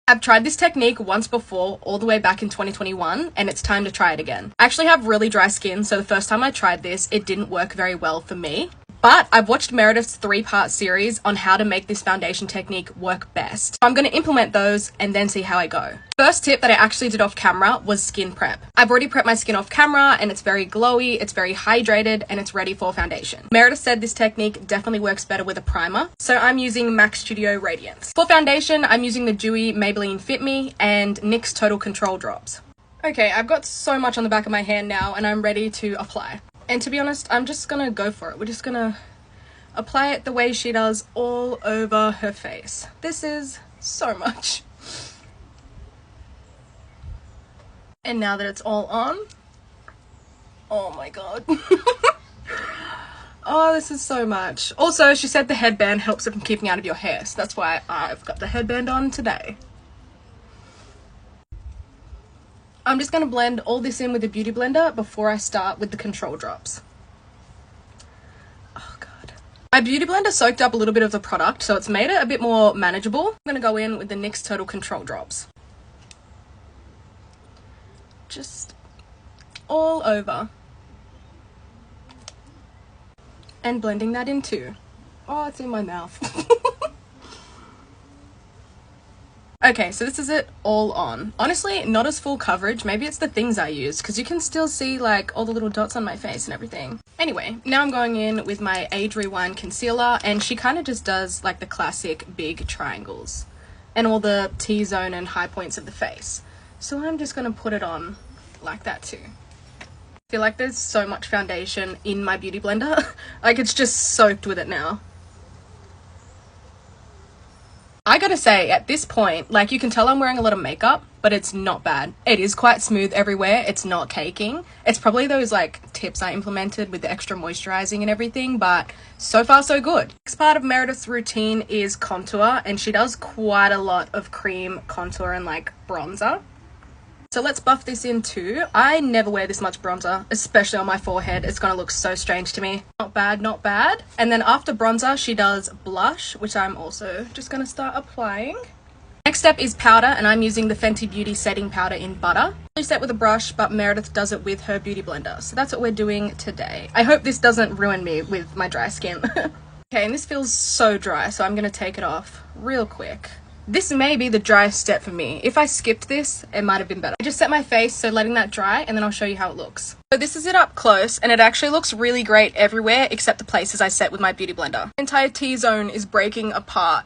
I've tried this technique once before, all the way back in 2021, and it's time to try it again. I actually have really dry skin, so the first time I tried this, it didn't work very well for me. But I've watched Meredith's 3-part series on how to make this foundation technique work best. I'm going to implement those and then see how I go. First tip that I actually did off camera was skin prep. I've already prepped my skin off camera and it's very glowy, it's very hydrated, and it's ready for foundation. Meredith said this technique definitely works better with a primer, so I'm using MAC Studio Radiance. For foundation, I'm using the dewy Maybelline Fit Me and NYX Total Control drops. Okay, I've got so much on the back of my hand now and I'm ready to apply. And to be honest, I'm just gonna go for it. We're just gonna apply it the way she does all over her face. This is so much. And now that it's all on, oh my god. Oh, this is so much. Also, she said the headband helps it from keeping out of your hair, so that's why I've got the headband on today. I'm just going to blend all this in with a beauty blender before I start with the control drops. Oh god. My beauty blender soaked up a little bit of the product, so it's made it a bit more manageable. I'm going to go in with the NYX Total Control drops. Just all over. And blending that in too. Oh, it's in my mouth. Okay, so this is it all on. Honestly, not as full coverage. Maybe it's the things I use, because you can still see like all the little dots on my face and everything. Anyway, now I'm going in with my Age Rewind concealer, and she kind of just does like the classic big triangles and all the T-zone and high points of the face. So I'm just going to put it on like that too. I feel like there's so much foundation in my beauty blender. Like it's just soaked with it now. I gotta say, at this point, like you can tell I'm wearing a lot of makeup, but it's not bad. It is quite smooth everywhere. It's not caking. It's probably those like tips I implemented with the extra moisturizing and everything, but so far so good. Next part of Meredith's routine is contour, and she does quite a lot of cream contour and like bronzer. So let's buff this in too. I never wear this much bronzer, especially on my forehead. It's gonna look so strange to me. Not bad, not bad. And then after bronzer, she does blush, which I'm also just gonna start applying. Next step is powder, and I'm using the Fenty Beauty setting powder in butter. I set with a brush, but Meredith does it with her beauty blender. So that's what we're doing today. I hope this doesn't ruin me with my dry skin. Okay, and this feels so dry, so I'm gonna take it off real quick. This may be the driest step for me. If I skipped this, it might have been better. I just set my face, so letting that dry, and then I'll show you how it looks. So this is it up close, and it actually looks really great everywhere except the places I set with my beauty blender. The entire T-zone is breaking apart.